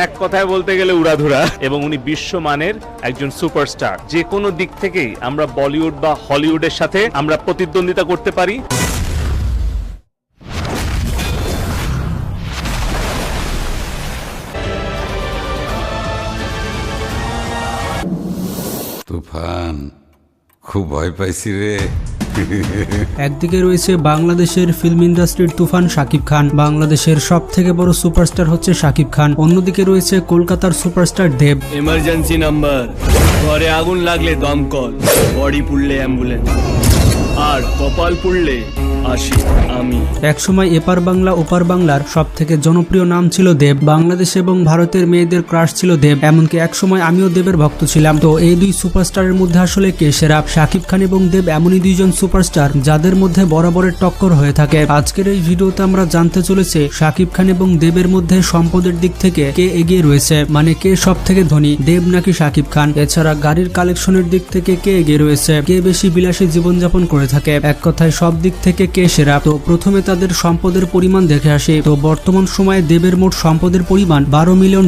এক কথায় বলতে গেলে উড়াধুরা, এবং উনি বিশ্বমানের একজন সুপারস্টার। যে কোনো দিক থেকেই আমরা বলিউড বা হলিউডের সাথে আমরা প্রতিদ্বন্দ্বিতা করতে পারি। তুফান, খুব ভয় পাইছি রে। একদিকে রয়েছে বাংলাদেশের ফিল্ম ইন্ডাস্ট্রির তুফান শাকিব খান, বাংলাদেশের সব থেকে বড় সুপারস্টার হচ্ছে শাকিব খান। অন্যদিকে রয়েছে কলকাতার সুপারস্টার দেব। এমার্জেন্সি নাম্বার, ঘরে আগুন লাগলে দমকল, বডি পুড়লে অ্যাম্বুলেন্স, আর কপাল পুড়লে আসি আমি। একসময় এপার বাংলা ওপার বাংলার সব থেকে জনপ্রিয় নাম ছিল দেব। বাংলাদেশ এবং ভারতের মেয়েদের ক্রাশ ছিল দেব, এমনকি একসময় আমিও দেবের ভক্ত ছিলাম। তো এই দুই সুপারস্টারের মধ্যে আসলে কে সেরা? শাকিব খান এবং দেব এমনই দুইজন সুপারস্টার যাদের মধ্যে বরাবরের টক্কর হয়ে থাকে। আজকের এই ভিডিওতে আমরা জানতে চলেছি শাকিব খান এবং দেবের মধ্যে সম্পদের দিক থেকে কে এগিয়ে রয়েছে, মানে কে সব থেকে ধনী, দেব নাকি শাকিব খান। এছাড়া গাড়ির কালেকশনের দিক থেকে কে এগিয়ে রয়েছে, কে বেশি বিলাসী জীবনযাপন করে থাকে, এক কথায় সব দিক থেকে কে সেরা। তো প্রথমে তাদের সম্পদের পরিমাণ দেখে আসি। তো বর্তমান সময়ে দেবের মোট সম্পদের পরিমাণ $12 মিলিয়ন,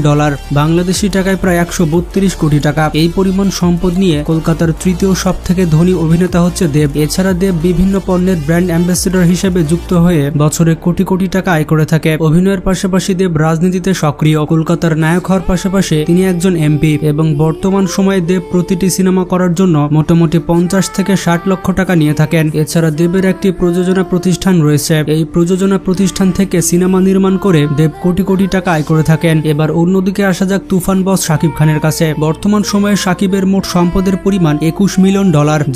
বাংলাদেশি টাকায় প্রায় 132 কোটি টাকা। এই পরিমাণ সম্পদ নিয়ে কলকাতার তৃতীয় সব থেকে ধনী অভিনেতা হচ্ছে দেব। এছাড়া দেব বিভিন্ন পণ্যের ব্র্যান্ড অ্যাম্বাসেডর হিসেবে যুক্ত হয়ে বছরে কোটি কোটি টাকা আয় করে থাকে। অভিনয়ের পাশাপাশি দেব রাজনীতিতে সক্রিয়। কলকাতার নায়ক হওয়ার পাশাপাশি তিনি একজন এমপি, এবং বর্তমান সময়ে দেব প্রতিটি সিনেমা করার জন্য মোটামুটি 50 থেকে 60 লক্ষ টাকা নিয়ে থাকেন। এছাড়া দেবের একটি প্রযোজনা প্রতিষ্ঠান রয়েছে। এই প্রযোজনা প্রতিষ্ঠান থেকে সিনেমা নির্মাণ করে দেব কোটি কোটি টাকা আয় করে থাকেন। এবার অন্যদিকে আসা যাক তুফান বস শাকিব খানের কাছে। বর্তমান সময়ে শাকিবের মোট সম্পদের পরিমাণ $21 মিলিয়ন,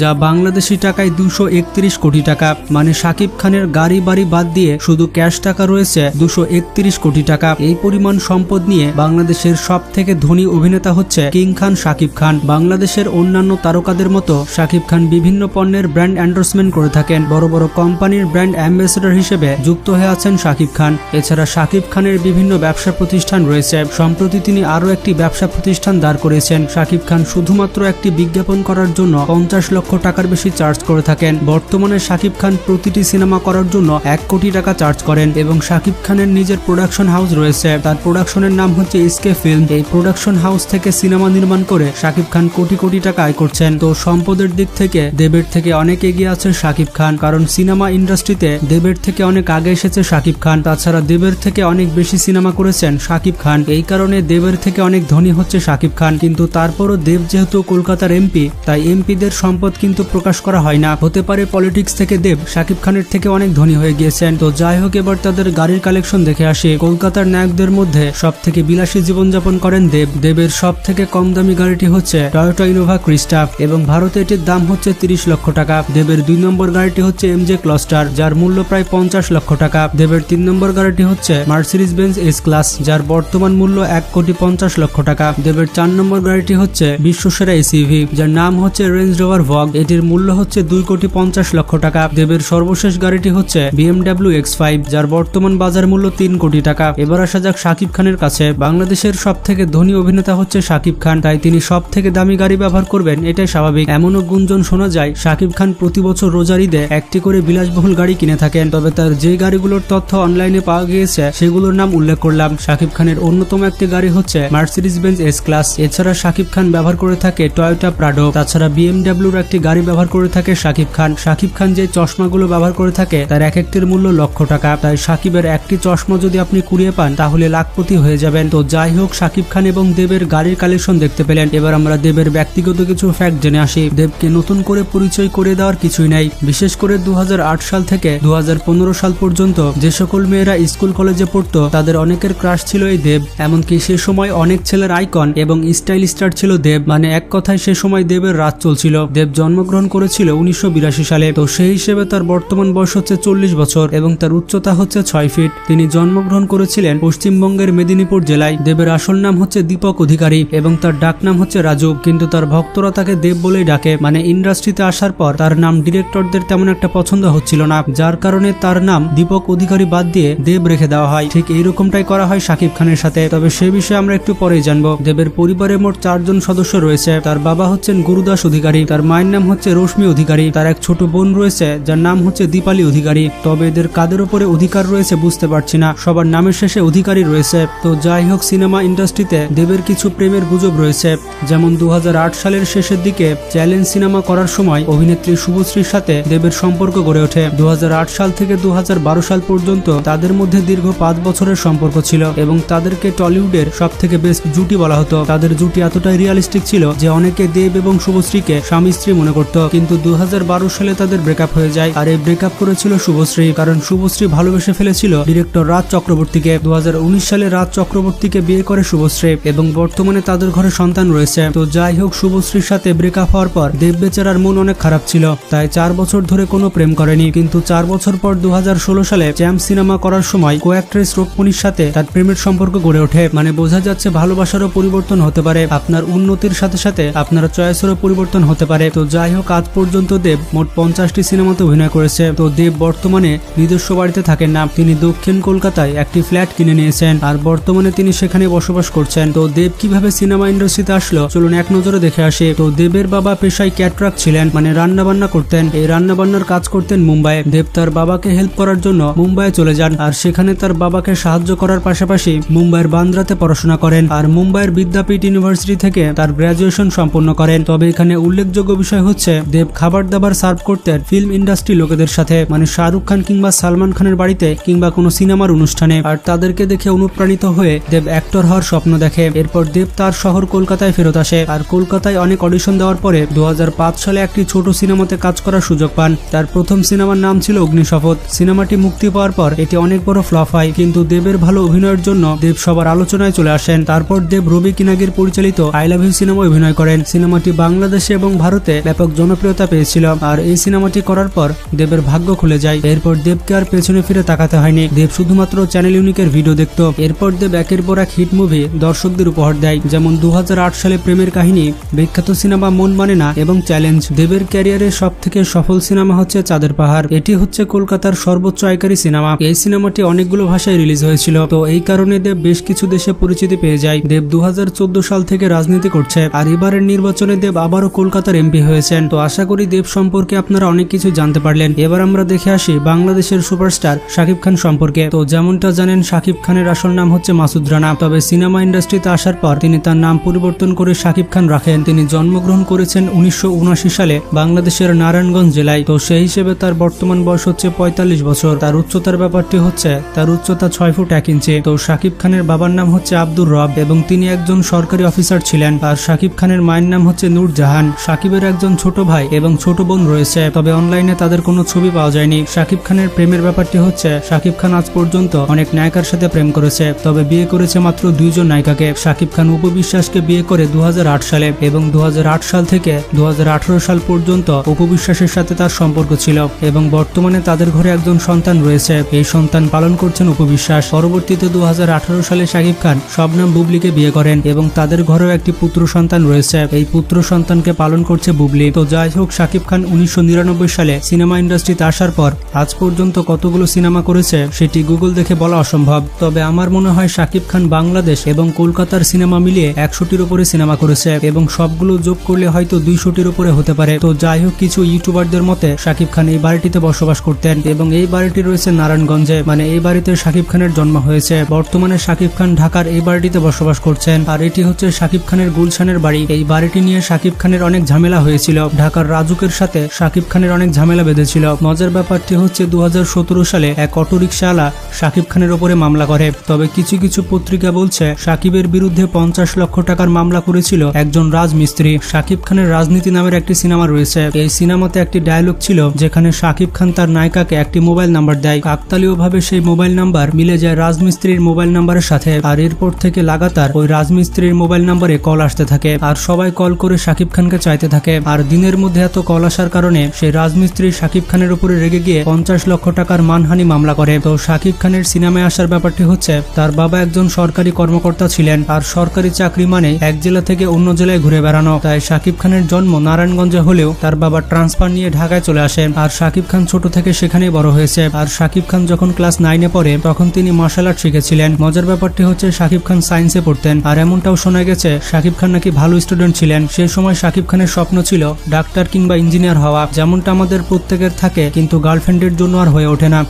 যা বাংলাদেশি টাকায় 231 কোটি টাকা। মানে শাকিব খানের গাড়ি বাড়ি বাদ দিয়ে শুধু ক্যাশ টাকা রয়েছে 231 কোটি টাকা। এই পরিমাণ সম্পদ নিয়ে বাংলাদেশের সব থেকে ধনী অভিনেতা হচ্ছে কিং খান শাকিব খান। বাংলাদেশের অন্যান্য তারকাদের মতো শাকিব খান বিভিন্ন পণ্যের ব্র্যান্ড এন্ডোর্সমেন্ট করে থাকেন। বড় বড় কোম্পানির ব্র্যান্ড অ্যাম্বাসেডর হিসেবে যুক্ত হয়ে আছেন শাকিব খান। এছাড়া শাকিব খানের বিভিন্ন ব্যবসা প্রতিষ্ঠান রয়েছে। সম্প্রতি তিনি আরো একটি ব্যবসা প্রতিষ্ঠান দাঁড় করেছেন। শাকিব খান শুধুমাত্র একটি বিজ্ঞাপন করার জন্য 50 লক্ষ টাকার বেশি চার্জ করে থাকেন। বর্তমানে শাকিব খান প্রতিটি সিনেমা করার জন্য 1 কোটি টাকা চার্জ করেন, এবং শাকিব খানের নিজের প্রোডাকশন হাউস রয়েছে। তার প্রোডাকশনের নাম হচ্ছে এসকে ফিল্ম। এই প্রোডাকশন হাউস থেকে সিনেমা নির্মাণ করে শাকিব খান কোটি কোটি টাকা আয় করছেন। তো সম্পদের দিক থেকে দেবের থেকে অনেক এগিয়ে আছে শাকিব খান, কারণ সিনেমা ইন্ডাস্ট্রিতে দেবের থেকে অনেক আগে এসেছে শাকিব খান। তাছাড়া দেবের থেকে অনেক বেশি সিনেমা করেছেন শাকিব খান, এই কারণে দেবের থেকে অনেক ধনী হচ্ছে শাকিব খান। কিন্তু তারপরও দেব যেহেতু কলকাতার এমপি, তাই এমপিদের সম্পদ কিন্তু প্রকাশ করা হয় না। হতে পারে পলিটিক্স থেকে দেব শাকিব খানের থেকে অনেক ধনী হয়ে গিয়েছেন। তো যাই হোক, এবার তাদের গাড়ির কালেকশন দেখে আসি। কলকাতার নায়কদের মধ্যে সব থেকে বিলাসী জীবনযাপন করেন দেব। দেবের সব থেকে কম দামি গাড়িটি হচ্ছে টয়োটা ইনোভা ক্রিস্টা, এবং ভারতে এটির দাম হচ্ছে 30 লক্ষ টাকা। দেবের 2 নম্বর গাড়িটি হচ্ছে এমজে ক্লাস্টার, যার মূল্য প্রায় 50 লক্ষ টাকা। দেবের 3 নম্বর গাড়িটি হচ্ছে মার্সিডিজ বেঞ্জ এস ক্লাস, যার বর্তমান মূল্য 1,50 লক্ষ টাকা। দেবের 4 নম্বর গাড়িটি হচ্ছে বিশ্বসেরা এসইভি, যার নাম হচ্ছে রেঞ্জ রোভার ভগ, এটির মূল্য হচ্ছে 2,50 লক্ষ টাকা। দেবের সর্বশেষ গাড়িটি হচ্ছে BMW X5, যার বর্তমান বাজার মূল্য 3 কোটি টাকা। এবার আসা যাক শাকিব খানের কাছে। বাংলাদেশের সব থেকে ধনী অভিনেতা হচ্ছে শাকিব খান, তাই তিনি সব থেকে দামি গাড়ি ব্যবহার করবেন, এটাই স্বাভাবিক। এমনও গুঞ্জন শোনা যায় শাকিব খান প্রতি বছর রোজার ঈদে একটি করে বিলাসবহুল গাড়ি কিনে থাকেন। তবে তার যে গাড়িগুলোর তথ্য অনলাইনে পাওয়া গিয়েছে সেগুলোর নাম উল্লেখ করলাম। শাকিব খানের অন্যতম একটি গাড়ি হচ্ছে মার্সিডিজ বেঞ্জ এস ক্লাস। এছাড়া শাকিব খান ব্যবহার করে থাকে টয়োটা প্রাডো। তাছাড়া BMWর একটি গাড়ি ব্যবহার করে থাকে শাকিব খান। শাকিব খান যে চশমাগুলো ব্যবহার করে থাকে তার এক একটির মূল্য লক্ষ টাকা। তাই শাকিবের একটি চশমা যদি আপনি কুড়িয়ে পান তাহলে লাখপতি হয়ে যাবেন। তো যাই হোক, শাকিব খান এবং দেবের গাড়ির কালেকশন দেখতে পেলেন। এবার আমরা দেবের ব্যক্তিগত কিছু ফ্যাক্ট জেনে আসি। দেবকে নতুন করে পরিচয় করে দেওয়ার কিছুই নাই। বিশেষ করে 2008 সাল থেকে 2015 সাল পর্যন্ত যে সকল মেয়েরা স্কুল কলেজে পড়তো তাদের অনেকের ক্রাশ ছিল এই দেব। এমনকি সে সময় অনেক ছেলের আইকন এবং স্টাইল স্টার ছিল দেব। মানে এক কথায় সে সময় দেবের রাজ চলছিল। দেব জন্মগ্রহণ করেছিল 1982 সালে। তো সেই হিসেবে তার বর্তমান বয়স হচ্ছে 40 বছর, এবং তার উচ্চতা হচ্ছে 6 ফিট। তিনি জন্মগ্রহণ করেছিলেন পশ্চিমবঙ্গের মেদিনীপুর জেলায়। দেবের আসল নাম হচ্ছে দীপক অধিকারী, এবং তার ডাক নাম হচ্ছে রাজু, কিন্তু তার ভক্তরা তাকে দেব বলেই ডাকে। মানে ইন্ডাস্ট্রিতে আসার পর তার নাম ডিরেক্টরদের তেমন একটা পছন্দ হচ্ছিল ছিল না, যার কারণে তার নাম দীপক অধিকারী বাদ দিয়ে দেব রেখে দেওয়া হয়। ঠিক এইরকমটাই করা হয় শাকিব খানের সাথে। তবে সে বিষয়ে আমরা একটু পরেই জানবো। দেবের পরিবারে মোট 4 জন সদস্য রয়েছে। তার বাবা হচ্ছেন গুরুদাস অধিকারী, তার মায়ের নাম হচ্ছে রশ্মি অধিকারী, তার এক ছোট বোন রয়েছে যার নাম হচ্ছে দীপালি অধিকারী। তবে এদের কাদের উপরে অধিকার রয়েছে বুঝতে পারছি না, সবার নামের শেষে অধিকারী রয়েছে। তো যাই হোক, সিনেমা ইন্ডাস্ট্রিতে দেবের কিছু প্রেমের গুজব রয়েছে। যেমন 2008 সালের শেষের দিকে চ্যালেঞ্জ সিনেমা করার সময় অভিনেত্রী শুভশ্রীর সাথে দেবের সম্পর্ক গড়ে ওঠে। 2008 সাল থেকে 2012 সাল পর্যন্ত তাদের মধ্যে দীর্ঘ 5 বছরের সম্পর্ক ছিল এবং তাদেরকে টলিউডের সব থেকে বেস্ট জুটি বলা হতো। তাদের জুটি এতটাই রিয়ালিস্টিক ছিল যে অনেকে দেব এবং শুভশ্রীকে স্বামী স্ত্রী মনে করত। কিন্তু 2012 সালে তাদের ব্রেকআপ হয়ে যায়, আর এই ব্রেকআপ করেছিল শুভশ্রী, কারণ শুভশ্রী ভালোবেসে ফেলেছিল ডিরেক্টর রাজ চক্রবর্তীকে। 2019 সালে রাজ চক্রবর্তীকে বিয়ে করে শুভশ্রী এবং বর্তমানে তাদের ঘরে সন্তান রয়েছে। তো যাই হোক, শুভশ্রীর সাথে ব্রেকআপ হওয়ার পর দেব বেচারার মন অনেক খারাপ ছিল, তাই 4 বছর ধরে কোনো প্রেম করেনি। কিন্তু 4 বছর পর 2016 সালে চ্যাম্প সিনেমা করার সময় কো অ্যাক্ট্রেস রোকমনির সাথে তার প্রেমের সম্পর্ক গড়ে ওঠে। মানে বোঝা যাচ্ছে ভালোবাসারও পরিবর্তন হতে পারে, আপনার উন্নতির সাথে সাথে আপনার চয়েসেরও পরিবর্তন হতে পারে। তো যাই হোক, আজ পর্যন্ত দেব মোট 50টি সিনেমাতে অভিনয় করেছে। তো দেব বর্তমানে নিজস্ব বাড়িতে থাকেন না, তিনি দক্ষিণ কলকাতায় একটি ফ্ল্যাট কিনে নিয়েছেন, আর বর্তমানে তিনি সেখানে বসবাস করছেন। তো দেব কিভাবে সিনেমা ইন্ডাস্ট্রিতে আসলো চলুন এক নজরে দেখে আসি। তো দেবের বাবা পেশায় ক্যাটরাক ছিলেন, মানে রান্না বান্না করতেন। এই রান্না বান্নার কাজ করতেন মুম্বাইয়ে। দেব তার বাবাকে হেল্প করার জন্য মুম্বাইয়ে চলে যান, আর সেখানে তার বাবাকে সাহায্য করার পাশাপাশি মুম্বাইয়ের বান্দ্রাতে পড়াশোনা করেন, আর মুম্বাইয়ের বিদ্যাপীঠ ইউনিভার্সিটি থেকে তার গ্র্যাজুয়েশন সম্পন্ন করেন। তবে এখানে উল্লেখযোগ্য বিষয় হচ্ছে দেব খাবার দাবার সার্ভ করতেন ফিল্ম ইন্ডাস্ট্রি লোকেদের সাথে, মানে শাহরুখ খান কিংবা সালমান খানের বাড়িতে কিংবা কোনো সিনেমার অনুষ্ঠানে, আর তাদেরকে দেখে অনুপ্রাণিত হয়ে দেব অ্যাক্টর হওয়ার স্বপ্ন দেখে। এরপর দেব তার শহর কলকাতায় ফেরত আসে, আর কলকাতায় অনেক অডিশন দেওয়ার পরে 2005 সালে একটি ছোট সিনেমাতে কাজ করার সুযোগ পান। তার প্রথম সিনেমার নাম ছিল অগ্নিশপথ। সিনেমাটি মুক্তি পাওয়ার পর এটি অনেক বড় ফ্লপ হয়, কিন্তু দেবের ভালো অভিনয়ের জন্য দেব সবার আলোচনায় চলে আসেন। তারপর দেব রবি কিনাগির পরিচালিত আই লাভ ইউ সিনেমায় অভিনয় করেন। সিনেমাটি বাংলাদেশে এবং ভারতে ব্যাপক জনপ্রিয়তা পেয়েছিল, আর এই সিনেমাটি করার পর দেবের ভাগ্য খুলে যায়। এরপর দেবকে আর পেছনে ফিরে তাকাতে হয়নি, দেব শুধুমাত্র চ্যানেল ইউনিকের ভিডিও দেখত। এরপর দেব একের পর এক হিট মুভি দর্শকদের উপহার দেয়, যেমন 2008 সালে প্রেমের কাহিনী, বিখ্যাত সিনেমা মন মানে না এবং চ্যালেঞ্জ। দেবের ক্যারিয়ারের সব থেকে সফল সিনেমা হচ্ছে চাঁদের পাহাড়। এটি হচ্ছে কলকাতার সর্বোচ্চ আয়কারী সিনেমা। এই সিনেমাটি অনেকগুলো ভাষায় রিলিজ হয়েছিল, তো এই কারণে দেব বেশ কিছু দেশে পরিচিতি পেয়ে যায়। দেব 2014 সাল থেকে রাজনীতি করছে, আর এবারের নির্বাচনে দেব আবারও কলকাতার এমপি হয়েছেন। তো আশা করি দেব সম্পর্কে আপনারা অনেক কিছু জানতে পারলেন। এবার আমরা দেখে আসি বাংলাদেশের সুপারস্টার শাকিব খান সম্পর্কে। তো যেমনটা জানেন, শাকিব খানের আসল নাম হচ্ছে মাসুদ রানা। তবে সিনেমা ইন্ডাস্ট্রিতে আসার পর তিনি তার নাম পরিবর্তন করে শাকিব খান রাখেন। তিনি জন্মগ্রহণ করেছেন 1979 সালে বাংলাদেশের নারায়ণগঞ্জ জেলায়। তো সেই হিসেবে তার বর্তমান বয়স হচ্ছে 45 বছর। তার উচ্চতার ব্যাপারটি হচ্ছে তার উচ্চতা 6 ফুট 1 ইঞ্চি। তো শাকিব খানের বাবার নাম হচ্ছে আব্দুর রব এবং তিনি একজন সরকারি অফিসার ছিলেন, আর শাকিব খানের মায়ের নাম হচ্ছে নূর জাহান। শাকিবের একজন ছোট ভাই এবং ছোট বোন রয়েছে, তবে অনলাইনে তাদের কোনো ছবি পাওয়া যায়নি। শাকিব খানের প্রেমের ব্যাপারটি হচ্ছে শাকিব খান আজ পর্যন্ত অনেক নায়িকার সাথে প্রেম করেছে, তবে বিয়ে করেছে মাত্র 2 জন নায়িকাকে। শাকিব খান উপবিশ্বাসকে বিয়ে করে 2008 সালে এবং 2008 সাল থেকে 2018 সাল পর্যন্ত উপবিশ্বাসের সাথে তার সম্পর্ক ছিল এবং বর্তমানে তাদের ঘরে একজন সন্তান রয়েছে। এই সন্তান পালন করছেন উপবিশ্বাস। পরবর্তীতে 2018 সালে শাকিব খান শবনম বুবলিকে বিয়ে করেন এবং তাদের ঘরেও একটি পুত্র সন্তান রয়েছে। এই পুত্র সন্তানকে পালন করছে বুবলি। তো যাই হোক, শাকিব খান 1999 সালে সিনেমা ইন্ডাস্ট্রিতে আসার পর আজ পর্যন্ত কতগুলো সিনেমা করেছে সেটি গুগল দেখে বলা অসম্ভব। তবে আমার মনে হয় শাকিব খান বাংলাদেশ এবং কলকাতার সিনেমা মিলিয়ে 100টির উপরে সিনেমা করেছে এবং সবগুলো যোগ করলে হয়তো 200টির উপরে হতে পারে। তো যাই হোক, কিছু ইউটিউবারদের মতে শাকিব খান এই বাড়িটিতে বসবাস করতেন এবং এই বাড়িটি রয়েছে নারায়ণগঞ্জে, মানে এই বাড়িতে শাকিব খানের জন্ম হয়েছে। বর্তমানে শাকিব খান ঢাকার এই বাড়িটিতে বসবাস করছেন, আর এটি হচ্ছে শাকিব খানের গুলশানের বাড়ি। এই বাড়িটি নিয়ে শাকিব খানের অনেক ঝামেলা হয়েছিল। ঢাকার রাজুকের সাথে শাকিব খানের অনেক ঝামেলা বেঁধেছিল। মজার ব্যাপারটি হচ্ছে 2017 সালে এক অটোরিকশাওয়ালা শাকিব খানের উপরে মামলা করে। তবে কিছু কিছু পত্রিকা বলছে শাকিবের বিরুদ্ধে 50 লক্ষ টাকার মামলা করেছিল একজন রাজমিস্ত্রি। শাকিব খানের রাজনীতি নামের একটি সিনেমা রয়েছে। এই সিনেমাতে একটি ডায়লগ ছিল যেখানে শাকিব খান তার নায়িকাকে একটি মোবাইল নাম্বার দেয়। কাকতালীয়ভাবে সেই মোবাইল নাম্বার মিলে যায় রাজমিস্ত্রির মোবাইল নাম্বারের সাথে, আর এরপর থেকে লাগাতার ওই রাজমিস্ত্রির মোবাইল নাম্বারে কল আসতে থাকে, আর সবাই কল করে শাকিব খানকে চাইতে থাকে। আর দিনের মধ্যে এত কল আসার কারণে সেই রাজমিস্ত্রি শাকিব খানের উপরে রেগে গিয়ে 50 লক্ষ টাকার মানহানি মামলা করে। তো শাকিব খানের সিনেমায় আসার ব্যাপারটি হচ্ছে তার বাবা একজন সরকারি কর্মকর্তা ছিলেন, আর সরকারি চাকরি মানে এক জেলা থেকে অন্য জেলায় ঘুরে বেড়ানো। তাই শাকিব খানের জন্ম নারায়ণগঞ্জে হলেও তার বাবা ট্রান্সফার নিয়ে ঢাকায় চলে আসেন। আর শাকিব খান ছোট থেকে সেখানেই বড় হয়েছে। আর শাকিব খান যখন ক্লাস 9-এ পড়ে তখন তিনি মার্শাল আর্ট শিখেছিলেন। মজার ব্যাপারটি হচ্ছে শাকিব খান সায়েন্সে পড়তেন, আর এমনটাও শোনা গেছে শাকিব খান নাকি ভালো স্টুডেন্ট ছিলেন। সেই সময় শাকিব খানের স্বপ্ন ছিল ডাক্তার কিংবা ইঞ্জিনিয়ার হওয়া, যেমনটা আমাদের প্রত্যেকের থাকে, কিন্তু গার্লফ্রেন্ডের জন্য আর হয়ে ওঠে না।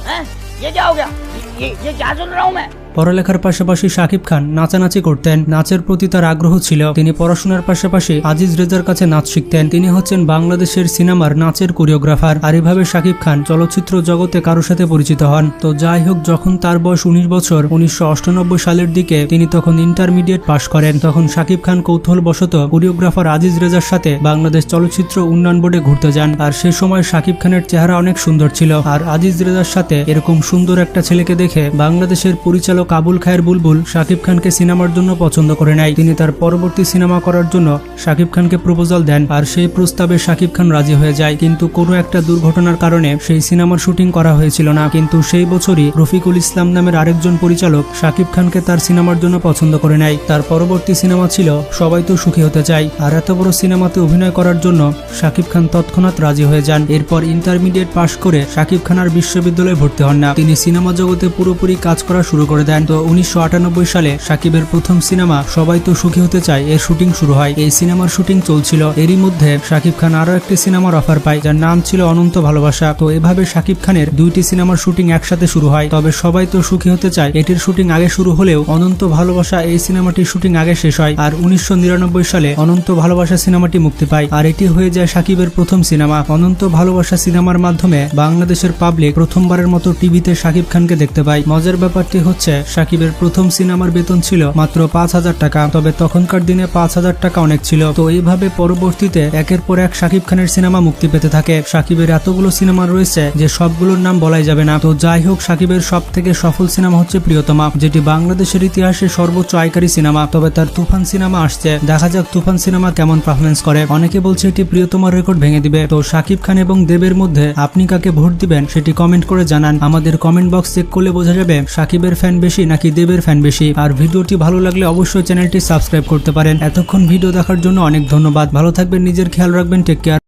ये क्या हो गया? ये क्या सुन रहा हूँ मैं? পড়ালেখার পাশাপাশি শাকিব খান নাচানাচি করতেন, নাচের প্রতি তার আগ্রহ ছিল। তিনি পড়াশোনার পাশাপাশি আজিজ রেজার কাছে নাচ শিখতেন। তিনি হচ্ছেন বাংলাদেশের সিনেমার নাচের কোরিওগ্রাফার। আর এভাবে শাকিব খান চলচ্চিত্র জগতে কারোর সাথে পরিচিত হন। তো যাই হোক, যখন তার বয়স 19 বছর 1998 সালের দিকে তিনি তখন ইন্টারমিডিয়েট পাশ করেন। তখন শাকিব খান কৌতূহলবশত কোরিওগ্রাফার আজিজ রেজার সাথে বাংলাদেশ চলচ্চিত্র উন্নয়ন বোর্ডে ঘুরতে যান। আর সেই সময় শাকিব খানের চেহারা অনেক সুন্দর ছিল। আর আজিজ রেজার সাথে এরকম সুন্দর একটা ছেলেকে দেখে বাংলাদেশের পরিচালক আবুল খায়ের বুলবুল শাকিব খানকে সিনেমার জন্য পছন্দ করে নেয়। তিনি তার পরবর্তী সিনেমা করার জন্য শাকিব খানকে প্রপোজাল দেন, আর সেই প্রস্তাবে শাকিব খান রাজি হয়ে যায়। কিন্তু কোনো একটা দুর্ঘটনার কারণে সেই সিনেমার শুটিং করা হয়েছিল না। কিন্তু সেই বছরই রফিকুল ইসলাম নামের আরেকজন পরিচালক শাকিব খানকে তার সিনেমার জন্য পছন্দ করে নেয়। তার পরবর্তী সিনেমা ছিল সবাই তো সুখী হতে চায়। আর এত বড় সিনেমাতে অভিনয় করার জন্য শাকিব খান তৎক্ষণাৎ রাজি হয়ে যান। এরপর ইন্টারমিডিয়েট পাশ করে শাকিব খান আর বিশ্ববিদ্যালয়ে ভর্তি হন না। তিনি সিনেমা জগতে পুরোপুরি কাজ করা শুরু করে দেন। তো 1998 সালে শাকিবের প্রথম সিনেমা সবাই তো সুখী হতে চায় এর শুটিং শুরু হয়। এই সিনেমার শুটিং চলছিল, এরই মধ্যে শাকিব খান আরো একটি সিনেমার অফার পায়, যার নাম ছিল অনন্ত ভালোবাসা। তো এভাবে শাকিব খানের দুইটি সিনেমার শুটিং একসাথে শুরু হয়। তবে সবাই তো সুখী হতে চায় এটির শুটিং আগে শুরু হলেও অনন্ত ভালোবাসা এই সিনেমাটির শুটিং আগে শেষ হয়। আর 1999 সালে অনন্ত ভালোবাসা সিনেমাটি মুক্তি পায়। আর এটি হয়ে যায় শাকিবের প্রথম সিনেমা। অনন্ত ভালোবাসা সিনেমার মাধ্যমে বাংলাদেশের পাবলিক প্রথমবারের মতো টিভিতে শাকিব খানকে দেখতে পায়। মজার ব্যাপারটি হচ্ছে শাকিবের প্রথম সিনেমার বেতন ছিল মাত্র 5,000 টাকা। তবে তখনকার দিনে 5,000 টাকা অনেক ছিল। তো এইভাবে পরবর্তীতে একের পর এক শাকিব খানের সিনেমা মুক্তি পেতে থাকে। শাকিবের এতগুলো সিনেমা রয়েছে যে সবগুলোর নাম বলাই যাবে না। তো যাই হোক, শাকিবের সব থেকে সফল সিনেমা হচ্ছে প্রিয়তমা, যেটি বাংলাদেশের ইতিহাসে সর্বোচ্চ আয়কারী সিনেমা। তবে তার তুফান সিনেমা আসছে, দেখা যাক তুফান সিনেমা কেমন পারফরমেন্স করে। অনেকে বলছে এটি প্রিয়তমার রেকর্ড ভেঙে দিবে। তো শাকিব খান এবং দেবের মধ্যে আপনি কাকে ভোট দিবেন সেটি কমেন্ট করে জানান। আমাদের কমেন্ট বক্স চেক করলে বোঝা যাবে শাকিবের ফ্যান বেশি নাকি দেবের ফ্যান বেশি। আর ভিডিওটি ভালো লাগলে অবশ্যই চ্যানেলটি সাবস্ক্রাইব করতে পারেন। এতক্ষণ ভিডিও দেখার জন্য অনেক ধন্যবাদ। ভালো থাকবেন, নিজের খেয়াল রাখবেন, টেক কেয়ার।